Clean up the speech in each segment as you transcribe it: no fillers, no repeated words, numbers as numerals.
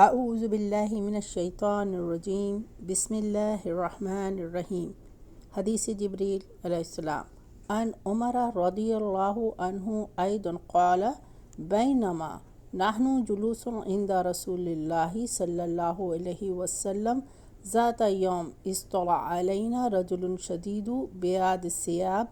اعوذ باللہ من الشیطان الرجیم بسم اللہ الرحمن الرحیم۔ حدیث جبریل علیہ السلام عن عمر رضی اللہ عنہ ایضا قال بینما نحن جلوس عند رسول اللہ صلی اللہ علیہ وسلم ذات یوم اطلع علینا رجل شدید بیاض الثیاب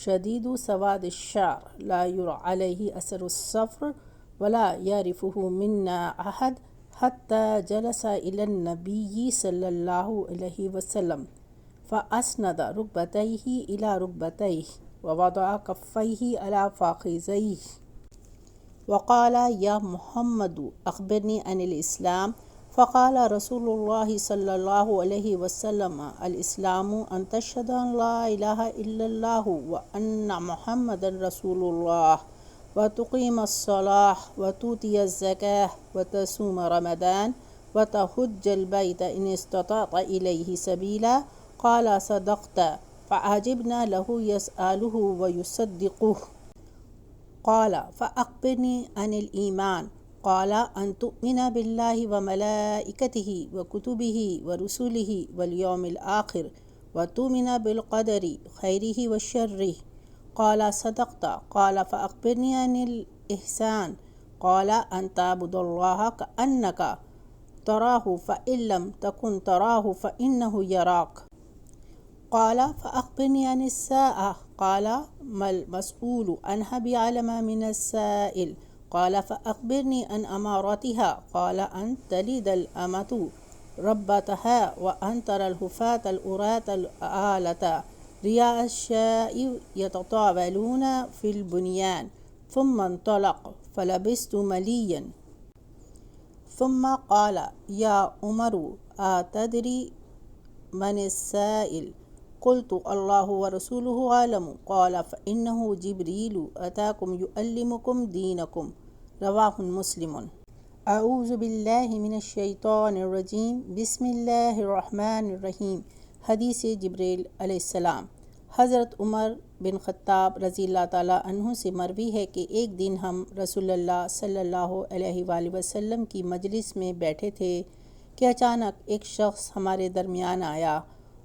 شدید سواد الشعر لا یری علیہ اثر السفر ولا یعرفہ منا احد حتى جلس إلى النبي صلى الله عليه وسلم فأسند ركبتيه إلى ركبتيه ووضع كفيه على فخذيه وقال يا محمد أخبرني عن الإسلام فقال رسول الله صلى الله عليه وسلم الإسلام أن تشهد أن لا إله إلا الله وأن محمدا رسول الله وتقيم الصلاة وتؤتي الزكاة وتصوم رمضان وتحج البيت إن استطعت إليه سبيلا قال صدقت فعجبنا له يسأله ويصدقه قال فأخبرني عن الإيمان قال أن تؤمن بالله وملائكته وكتبه ورسله واليوم الآخر وتؤمن بالقدر خيره وشره قال صدقت قال فأخبرني عن الإحسان قال أن تعبد الله كأنك تراه فإن لم تكن تراه فإنه يراك قال فأخبرني عن الساعة قال ما المسؤول عنها بعلم من السائل قال فأخبرني عن أماراتها قال أن تلد الأمة ربتها وأن ترى الحفاة العراة العالة رياء الشاء يتطاولون في البنيان ثم انطلق فلبثت مليا ثم قال يا عمر أتدري من السائل قلت الله ورسوله أعلم قال فإنه جبريل أتاكم يعلمكم دينكم رواه مسلم۔ اعوذ باللہ من الشیطان الرجیم بسم اللہ الرحمن الرحیم۔ حدیث جبریل علیہ السلام۔ حضرت عمر بن خطاب رضی اللہ تعالیٰ عنہ سے مروی ہے کہ ایک دن ہم رسول اللہ صلی اللہ علیہ وآلہ وسلم کی مجلس میں بیٹھے تھے کہ اچانک ایک شخص ہمارے درمیان آیا۔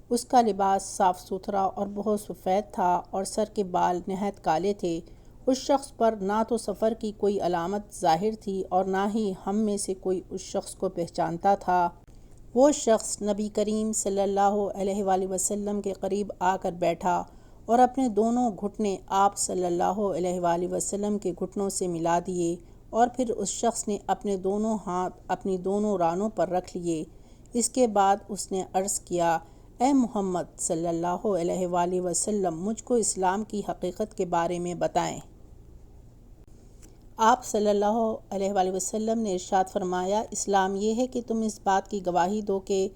اس کا لباس صاف ستھرا اور بہت سفید تھا اور سر کے بال نہایت کالے تھے۔ اس شخص پر نہ تو سفر کی کوئی علامت ظاہر تھی اور نہ ہی ہم میں سے کوئی اس شخص کو پہچانتا تھا۔ وہ شخص نبی کریم صلی اللہ علیہ وآلہ وسلم کے قریب آ کر بیٹھا اور اپنے دونوں گھٹنے آپ صلی اللہ علیہ وآلہ وسلم کے گھٹنوں سے ملا دیے اور پھر اس شخص نے اپنے دونوں ہاتھ اپنی دونوں رانوں پر رکھ لیے۔ اس کے بعد اس نے عرض کیا، اے محمد صلی اللہ علیہ وآلہ وسلم، مجھ کو اسلام کی حقیقت کے بارے میں بتائیں۔ آپ صلی اللہ علیہ وآلہ وسلم نے ارشاد فرمایا، اسلام یہ ہے کہ تم اس بات کی گواہی دو کہ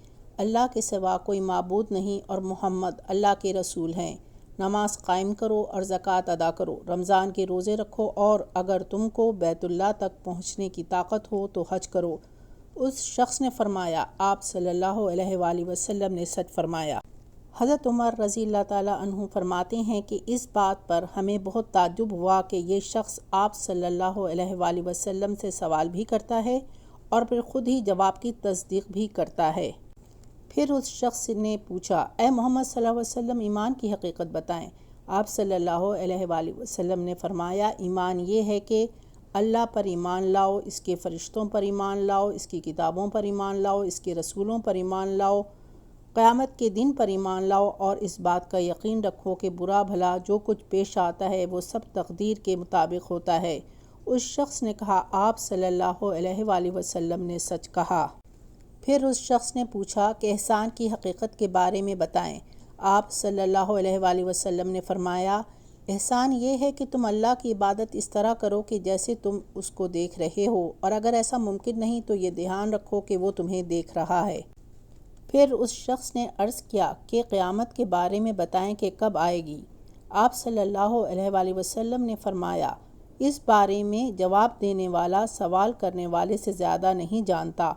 اللہ کے سوا کوئی معبود نہیں اور محمد اللہ کے رسول ہیں۔ نماز قائم کرو اور زکوٰۃ ادا کرو، رمضان کے روزے رکھو اور اگر تم کو بیت اللہ تک پہنچنے کی طاقت ہو تو حج کرو۔ اس شخص نے فرمایا، آپ صلی اللہ علیہ وآلہ وسلم نے سچ فرمایا۔ حضرت عمر رضی اللہ تعالیٰ عنہ فرماتے ہیں کہ اس بات پر ہمیں بہت تعجب ہوا کہ یہ شخص آپ صلی اللہ علیہ وآلہ وسلم سے سوال بھی کرتا ہے اور پھر خود ہی جواب کی تصدیق بھی کرتا ہے۔ پھر اس شخص نے پوچھا، اے محمد صلی اللہ علیہ وسلم، ایمان کی حقیقت بتائیں۔ آپ صلی اللہ علیہ وآلہ وسلم نے فرمایا، ایمان یہ ہے کہ اللہ پر ایمان لاؤ، اس کے فرشتوں پر ایمان لاؤ، اس کی کتابوں پر ایمان لاؤ، اس کے رسولوں پر ایمان لاؤ، قیامت کے دن پر ایمان لاؤ اور اس بات کا یقین رکھو کہ برا بھلا جو کچھ پیش آتا ہے وہ سب تقدیر کے مطابق ہوتا ہے۔ اس شخص نے کہا، آپ صلی اللہ علیہ وآلہ وسلم نے سچ کہا۔ پھر اس شخص نے پوچھا کہ احسان کی حقیقت کے بارے میں بتائیں۔ آپ صلی اللہ علیہ وآلہ وسلم نے فرمایا، احسان یہ ہے کہ تم اللہ کی عبادت اس طرح کرو کہ جیسے تم اس کو دیکھ رہے ہو، اور اگر ایسا ممکن نہیں تو یہ دھیان رکھو کہ وہ تمہیں دیکھ رہا ہے۔ پھر اس شخص نے عرض کیا کہ قیامت کے بارے میں بتائیں کہ کب آئے گی۔ آپ صلی اللہ علیہ وآلہ وسلم نے فرمایا، اس بارے میں جواب دینے والا سوال کرنے والے سے زیادہ نہیں جانتا۔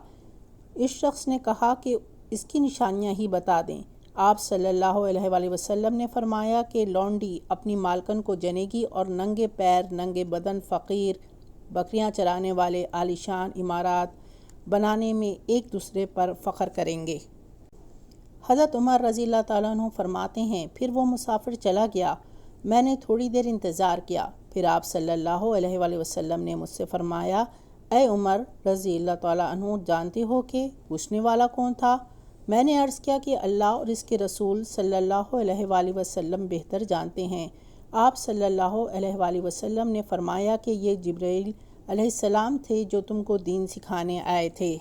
اس شخص نے کہا کہ اس کی نشانیاں ہی بتا دیں۔ آپ صلی اللہ علیہ وآلہ وسلم نے فرمایا کہ لونڈی اپنی مالکن کو جنے گی اور ننگے پیر ننگے بدن فقیر، بکریاں چرانے والے عالیشان عمارات، بنانے میں ایک دوسرے پر فخر کریں گے۔ حضرت عمر رضی اللہ تعالیٰ عنہ فرماتے ہیں، پھر وہ مسافر چلا گیا، میں نے تھوڑی دیر انتظار کیا، پھر آپ صلی اللہ علیہ وآلہ وسلم نے مجھ سے فرمایا، اے عمر رضی اللہ تعالیٰ عنہ، جانتے ہو کہ پوچھنے والا کون تھا؟ میں نے عرض کیا کہ اللہ اور اس کے رسول صلی اللہ علیہ وآلہ وسلم بہتر جانتے ہیں۔ آپ صلی اللہ علیہ وآلہ وسلم نے فرمایا کہ یہ جبرائیل علیہ السلام تھے جو تم کو دین سکھانے آئے تھے۔